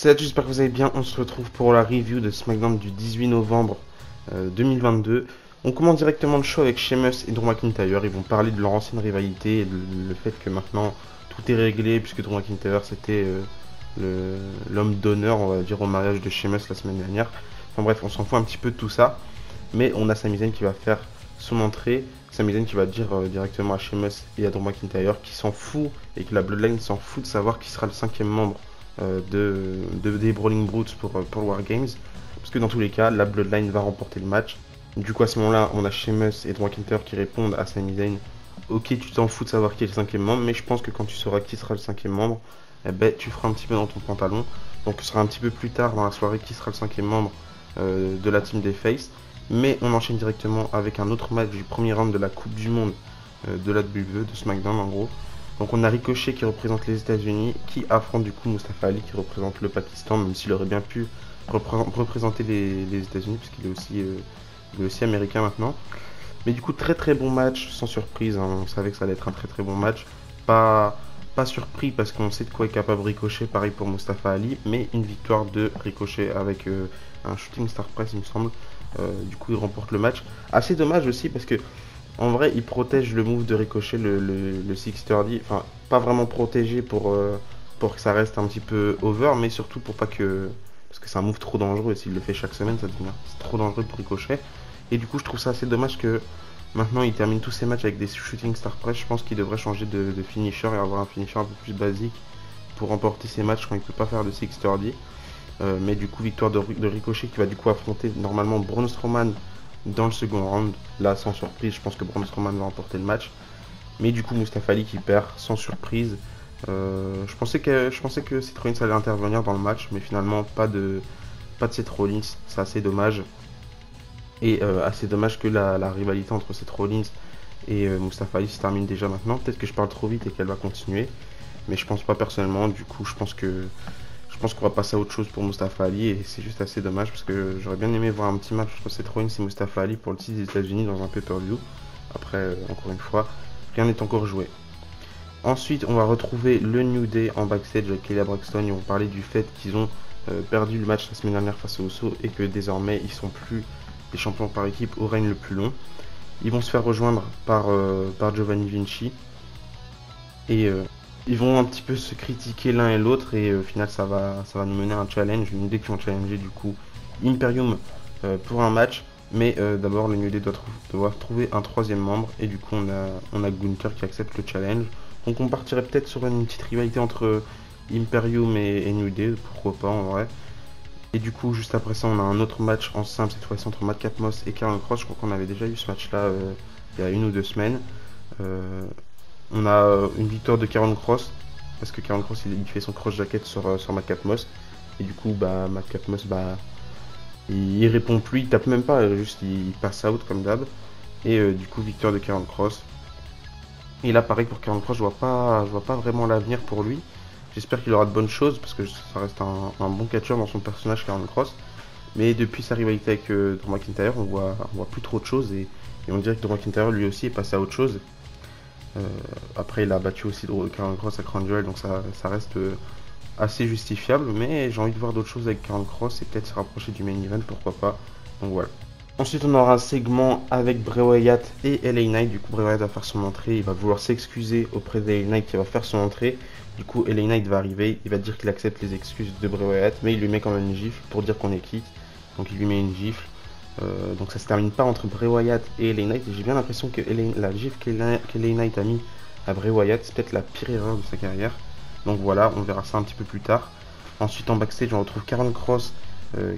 Salut, j'espère que vous allez bien. On se retrouve pour la review de SmackDown du 18 novembre 2022. On commence directement le show avec Sheamus et Drew McIntyre. Ils vont parler de leur ancienne rivalité et de le fait que maintenant tout est réglé puisque Drew McIntyre c'était l'homme d'honneur, on va dire, au mariage de Sheamus la semaine dernière. Enfin bref, on s'en fout un petit peu de tout ça. Mais on a Sami Zayn qui va faire son entrée. Sami Zayn qui va dire directement à Sheamus et à Drew McIntyre qu'il s'en fout et que la Bloodline s'en fout de savoir qui sera le cinquième membre des Brawling Brutes pour War Games. Parce que dans tous les cas, la Bloodline va remporter le match. Du coup, à ce moment-là, on a Sheamus et Drew McIntyre qui répondent à Sami Zayn. Ok, tu t'en fous de savoir qui est le cinquième membre, mais je pense que quand tu sauras qui sera le cinquième membre, eh ben, tu feras un petit peu dans ton pantalon. Donc ce sera un petit peu plus tard dans la soirée qui sera le cinquième membre de la team des Face. Mais on enchaîne directement avec un autre match du premier round de la Coupe du Monde de la WWE, de SmackDown en gros. Donc on a Ricochet qui représente les États-Unis, qui affronte du coup Mustafa Ali qui représente le Pakistan, même s'il aurait bien pu représenter les États-Unis, puisqu'il est aussi américain maintenant. Mais du coup, très très bon match, sans surprise, hein. On savait que ça allait être un très très bon match. Pas, pas surpris parce qu'on sait de quoi est capable Ricochet, pareil pour Mustafa Ali, mais une victoire de Ricochet avec un shooting star press, il me semble. Du coup, il remporte le match. Assez dommage aussi parce que en vrai, il protège le move de Ricochet, le 630. Enfin, pas vraiment protégé pour que ça reste un petit peu over, mais surtout pour pas que. Parce que c'est un move trop dangereux, et s'il le fait chaque semaine, ça devient c'est trop dangereux pour Ricochet. Et du coup, je trouve ça assez dommage que maintenant il termine tous ses matchs avec des shooting star press. Je pense qu'il devrait changer de finisher et avoir un finisher un peu plus basique pour remporter ses matchs quand il peut pas faire de 630. Mais du coup, victoire de Ricochet qui va du coup affronter normalement Braun Strowman dans le second round. Là, sans surprise, je pense que Braun Strowman va remporter le match. Mais du coup, Mustafa Ali qui perd sans surprise. Je pensais que Seth Rollins allait intervenir dans le match, mais finalement, pas de Seth Rollins. C'est assez dommage. Et assez dommage que la rivalité entre Seth Rollins et Mustafa Ali se termine déjà maintenant. Peut-être que je parle trop vite et qu'elle va continuer. Mais je pense pas personnellement. Du coup, je pense qu'on va passer à autre chose pour Mustafa Ali et c'est juste assez dommage parce que j'aurais bien aimé voir un petit match entre Seth Rollins et Mustafa Ali pour le titre des États-Unis dans un pay-per-view. Après, encore une fois, rien n'est encore joué. Ensuite, on va retrouver le New Day en backstage avec Kelly Braxton. Ils vont parler du fait qu'ils ont perdu le match la semaine dernière face aux Usos et que désormais ils sont plus les champions par équipe au règne le plus long. Ils vont se faire rejoindre par Giovanni Vinci et ils vont un petit peu se critiquer l'un et l'autre et au final ça va nous mener à un challenge. Le New Day qui vont challenger du coup Imperium pour un match. Mais d'abord le New Day doit trouver un troisième membre et du coup on a Gunther qui accepte le challenge. Donc on partirait peut-être sur une petite rivalité entre Imperium et New Day, pourquoi pas en vrai. Et du coup juste après ça on a un autre match en simple cette fois-ci entre Madcap Moss et Karrion Kross. Je crois qu'on avait déjà eu ce match là il y a 1 ou 2 semaines. Euh, on a une victoire de Karrion Kross parce que Karrion Kross il fait son cross jacket sur Madcap Moss et du coup bah Madcap Moss bah il répond plus, il tape même pas, juste il passe out comme d'hab et du coup victoire de Karrion Kross. Et là pareil pour Karrion Kross, je vois pas vraiment l'avenir pour lui. J'espère qu'il aura de bonnes choses parce que ça reste un bon catcheur dans son personnage Karrion Kross. Mais depuis sa rivalité avec Drew McIntyre, on voit plus trop de choses et on dirait que Drew McIntyre lui aussi est passé à autre chose. Après, il a battu aussi Karrion Kross à Crown Jewel, donc ça reste assez justifiable. Mais j'ai envie de voir d'autres choses avec Karrion Kross et peut-être se rapprocher du main event, pourquoi pas. Donc voilà. Ensuite, on aura un segment avec Bray Wyatt et LA Knight. Du coup, Bray Wyatt va faire son entrée. Il va vouloir s'excuser auprès de LA Knight qui va faire son entrée. Du coup, LA Knight va arriver. Il va dire qu'il accepte les excuses de Bray Wyatt, mais il lui met quand même une gifle pour dire qu'on est quitte. Donc, il lui met une gifle. Donc ça se termine pas entre Bray Wyatt et LA Knight. Et j'ai bien l'impression que la gifle qu'LA Knight a mis à Bray Wyatt, c'est peut-être la pire erreur de sa carrière. Donc voilà, on verra ça un petit peu plus tard. Ensuite en backstage, on retrouve Karrion Kross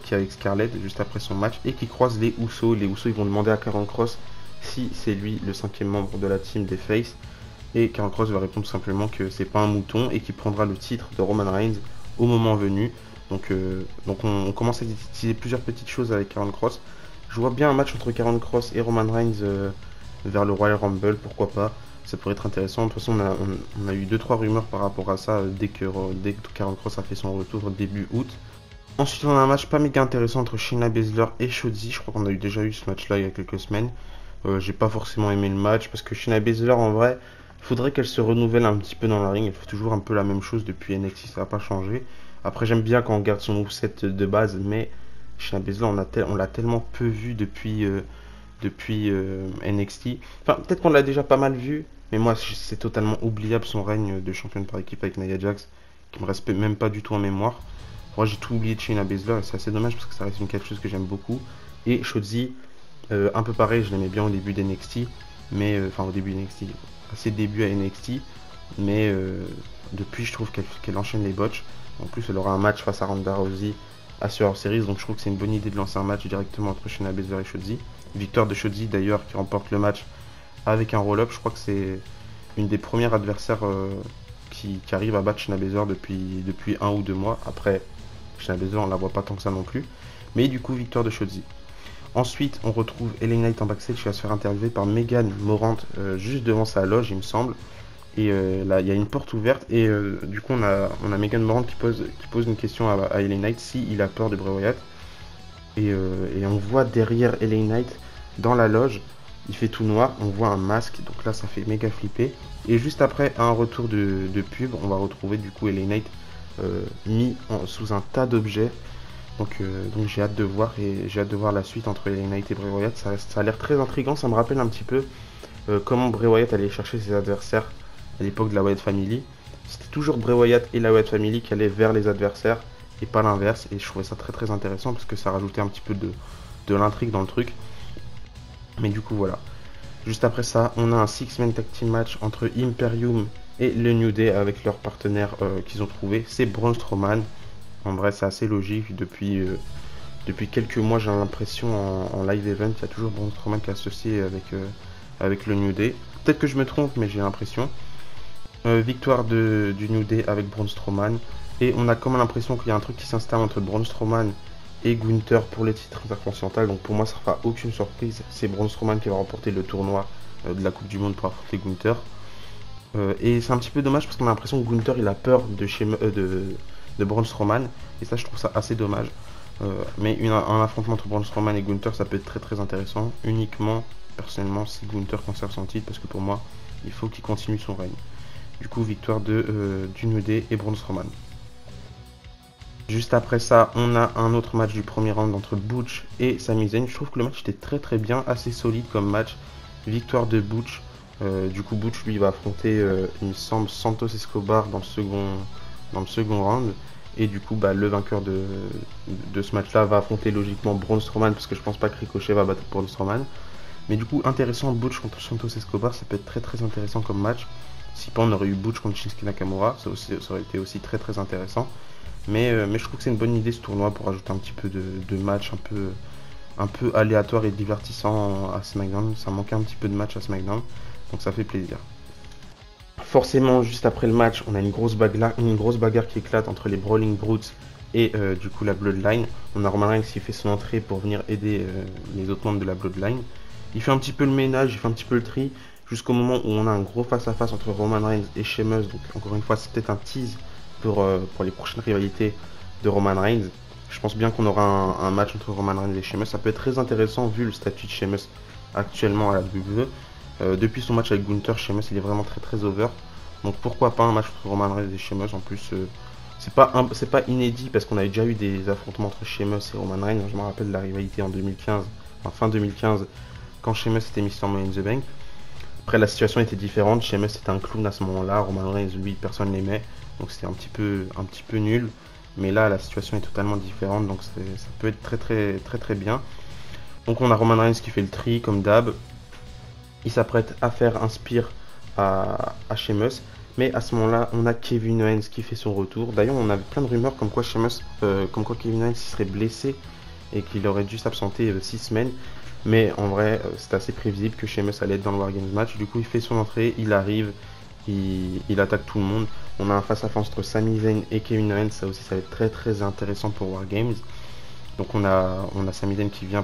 qui est avec Scarlett juste après son match et qui croise les Usos. Les Usos ils vont demander à Karrion Kross si c'est lui le cinquième membre de la team des Face. Et Karrion Kross va répondre simplement que c'est pas un mouton et qu'il prendra le titre de Roman Reigns au moment venu. Donc on commence à utiliser plusieurs petites choses avec Karrion Kross. Je vois bien un match entre Karrion Kross et Roman Reigns vers le Royal Rumble, pourquoi pas. Ça pourrait être intéressant. De toute façon, on a eu 2-3 rumeurs par rapport à ça dès que Karrion Kross a fait son retour début août. Ensuite, on a un match pas méga intéressant entre Shayna Baszler et Shotzi. Je crois qu'on a déjà eu ce match-là il y a quelques semaines. J'ai pas forcément aimé le match parce que Shayna Baszler, en vrai, il faudrait qu'elle se renouvelle un petit peu dans la ring. Elle fait toujours un peu la même chose depuis NXT, ça n'a pas changé. Après, j'aime bien quand on garde son moveset de base, mais Shayna Baszler, on l'a tellement peu vu depuis NXT. Enfin, peut-être qu'on l'a déjà pas mal vu, mais moi, c'est totalement oubliable son règne de championne par équipe avec Nia Jax, qui me reste même pas du tout en mémoire. Moi, j'ai tout oublié de Shayna Baszler, et c'est assez dommage parce que ça reste quelque chose que j'aime beaucoup. Et Shotzi, un peu pareil, je l'aimais bien au début d'NXT, mais enfin au début d'NXT, à ses débuts à NXT, mais depuis, je trouve qu'elle enchaîne les botches. En plus, elle aura un match face à Ronda Rousey à Survivor Series, donc je trouve que c'est une bonne idée de lancer un match directement entre Shayna Baszler et Shotzi. Victoire de Shotzi d'ailleurs qui remporte le match avec un roll-up. Je crois que c'est une des premières adversaires qui arrive à battre Shayna Baszler depuis 1 ou 2 mois. Après, Shayna Baszler, on la voit pas tant que ça non plus. Mais du coup, victoire de Shotzi. Ensuite, on retrouve LA Knight en backstage qui va se faire interviewer par Megan Morant juste devant sa loge, il me semble. Et là, il y a une porte ouverte. Et du coup, on a Megan Morant qui pose une question à LA Knight s'il a peur de Bray Wyatt. Et on voit derrière LA Knight dans la loge, il fait tout noir, on voit un masque, donc là ça fait méga flipper. Et juste après un retour de pub, on va retrouver du coup LA Knight mis sous un tas d'objets. Donc j'ai hâte de voir et j'ai hâte de voir la suite entre LA Knight et Bray Wyatt. Ça a l'air très intriguant, ça me rappelle un petit peu comment Bray Wyatt allait chercher ses adversaires à l'époque de la Wyatt Family. C'était toujours Bray Wyatt et la Wyatt Family qui allaient vers les adversaires et pas l'inverse. Et je trouvais ça très très intéressant parce que ça rajoutait un petit peu de l'intrigue dans le truc. Mais du coup voilà. Juste après ça, on a un 6-man tag team match entre Imperium et le New Day avec leur partenaire qu'ils ont trouvé. C'est Braun Strowman. En vrai, c'est assez logique. Depuis quelques mois, j'ai l'impression en live event, il y a toujours Braun Strowman qui est associé avec le New Day. Peut-être que je me trompe, mais j'ai l'impression. Victoire du New Day avec Braun Strowman. Et on a comme l'impression qu'il y a un truc qui s'installe entre Braun Strowman et Gunther pour les titres intercontinentaux. Donc pour moi, ça ne fera aucune surprise. C'est Braun Strowman qui va remporter le tournoi de la Coupe du Monde pour affronter Gunther. Et c'est un petit peu dommage parce qu'on a l'impression que Gunther il a peur de Braun Strowman. Et ça, je trouve ça assez dommage. Mais un affrontement entre Braun Strowman et Gunther, ça peut être très très intéressant. Uniquement, personnellement, si Gunther conserve son titre. Parce que pour moi, il faut qu'il continue son règne. Du coup, victoire du New Day et Braun Strowman. Juste après ça, on a un autre match du premier round entre Butch et Sami Zayn. Je trouve que le match était très très bien, assez solide comme match. Victoire de Butch. Du coup, Butch lui va affronter, il me semble, Santos Escobar dans le second round. Et du coup, le vainqueur de ce match-là va affronter logiquement Braun Strowman parce que je pense pas que Ricochet va battre Braun Strowman. Mais du coup, intéressant, Butch contre Santos Escobar, ça peut être très très intéressant comme match. Si pas on aurait eu Butch contre Shinsuke Nakamura, ça aurait été aussi très très intéressant. Mais je trouve que c'est une bonne idée ce tournoi pour ajouter un petit peu de match un peu aléatoire et divertissant à SmackDown. Ça manquait un petit peu de match à SmackDown, donc ça fait plaisir. Forcément, juste après le match, on a une grosse bagarre qui éclate entre les Brawling Brutes et du coup la Bloodline. On a Roman Reigns qui fait son entrée pour venir aider les autres membres de la Bloodline. Il fait un petit peu le ménage, il fait un petit peu le tri, jusqu'au moment où on a un gros face-à-face entre Roman Reigns et Sheamus. Donc encore une fois, c'est peut-être un tease pour les prochaines rivalités de Roman Reigns. Je pense bien qu'on aura un match entre Roman Reigns et Sheamus. Ça peut être très intéressant vu le statut de Sheamus actuellement à la WWE. Depuis son match avec Gunther, Sheamus il est vraiment très très over. Donc pourquoi pas un match entre Roman Reigns et Sheamus. En plus, c'est pas inédit parce qu'on avait déjà eu des affrontements entre Sheamus et Roman Reigns. Je me rappelle de la rivalité en 2015, en fin 2015, quand Sheamus était Mr. Money in the Bank. Après, la situation était différente. Sheamus était un clown à ce moment-là. Roman Reigns, lui, personne l'aimait. Donc c'était un petit peu nul. Mais là, la situation est totalement différente. Donc ça peut être très très très très bien. Donc on a Roman Reigns qui fait le tri comme d'hab. Il s'apprête à faire un spear à Sheamus. Mais à ce moment-là, on a Kevin Owens qui fait son retour. D'ailleurs, on avait plein de rumeurs comme quoi Kevin Owens serait blessé et qu'il aurait dû s'absenter 6 semaines. Mais en vrai, c'est assez prévisible que Sheamus allait être dans le Wargames match. Du coup, il fait son entrée, il arrive, il attaque tout le monde. On a un face-à-face entre Sami Zayn et Kevin Owens. Ça aussi, ça va être très très intéressant pour Wargames. Donc on a Sami Zayn qui vient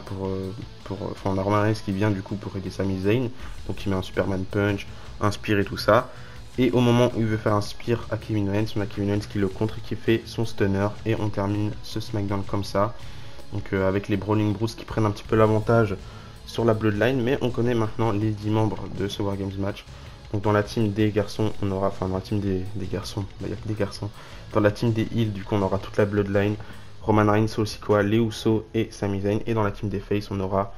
on a Roman Reigns qui vient du coup pour aider Sami Zayn. Donc il met un Superman Punch, un Spear et tout ça. Et au moment où il veut faire un Spear à Kevin Owens, on a Kevin Owens qui le contre et qui fait son stunner. Et on termine ce SmackDown comme ça. Donc avec les Brawling Brutes qui prennent un petit peu l'avantage sur la Bloodline. Mais on connaît maintenant les 10 membres de ce Wargames match. Donc dans la team des garçons, on aura, enfin dans la team des garçons, il n'y a que des garçons. Dans la team des heels, du coup, on aura toute la Bloodline, Roman Reigns, Solo Sikoa, les Usos et Sami Zayn. Et dans la team des faces, on aura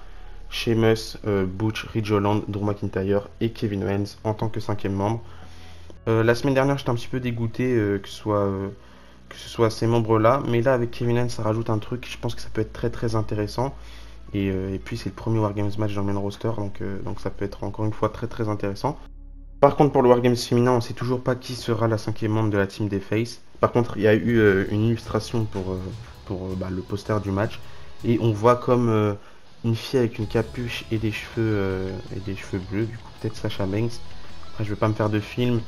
Sheamus, Butch, Ridge Holland, Drew McIntyre et Kevin Owens en tant que 5e membre. La semaine dernière, j'étais un petit peu dégoûté que ce soit ces membres-là, mais là, avec Kevin Owens, ça rajoute un truc, je pense que ça peut être très très intéressant. Et puis, c'est le premier Wargames match dans le main roster, donc ça peut être encore une fois très très intéressant. Par contre, pour le Wargames féminin, on sait toujours pas qui sera la 5e membre de la team des Face. Par contre, il y a eu une illustration pour le poster du match. Et on voit comme une fille avec une capuche et des cheveux bleus, du coup peut-être Sasha Banks. Après, je vais pas me faire de film.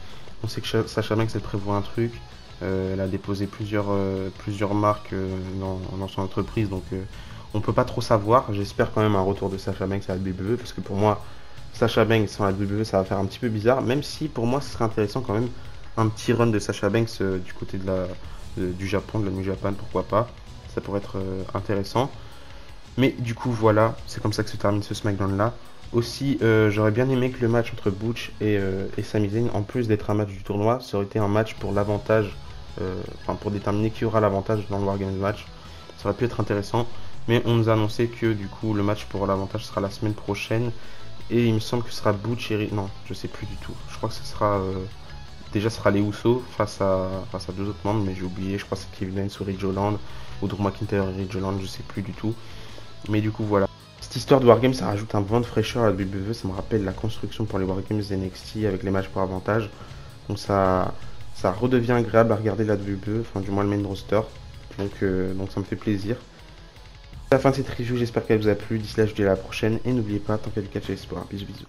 On sait que Sasha Banks, elle prévoit un truc. Elle a déposé plusieurs marques dans son entreprise, donc on peut pas trop savoir. J'espère quand même un retour de Sasha Banks à la WWE, parce que pour moi, Sasha Banks sans la WWE, ça va faire un petit peu bizarre, même si pour moi, ce serait intéressant quand même un petit run de Sasha Banks du côté du Japon, de la New Japan, pourquoi pas. Ça pourrait être intéressant. Mais du coup, voilà, c'est comme ça que se termine ce SmackDown là. Aussi, j'aurais bien aimé que le match entre Butch et Sami Zayn, en plus d'être un match du tournoi, ça aurait été un match pour l'avantage, pour déterminer qui aura l'avantage dans le Wargames match. Ça aurait pu être intéressant, mais on nous a annoncé que du coup, le match pour l'avantage sera la semaine prochaine. Et il me semble que ce sera Butch et... Non, je sais plus du tout. Je crois que ce sera... Déjà, ce sera les Usos face à 2 autres membres, mais j'ai oublié. Je crois que c'est Kevin Owens ou Ridge Holland, ou Drew McIntyre et Ridge Holland, je sais plus du tout. Mais du coup, voilà. Cette histoire de Wargames, ça rajoute un vent de fraîcheur à la WWE. Ça me rappelle la construction pour les Wargames NXT avec les matchs pour avantage. Donc ça redevient agréable à regarder la WWE, enfin du moins le main roster. Donc ça me fait plaisir. C'est la fin de cette review, j'espère qu'elle vous a plu. D'ici là, je vous dis à la prochaine. Et n'oubliez pas, tant qu'il y a du catch, l'espoir. Bisous bisous.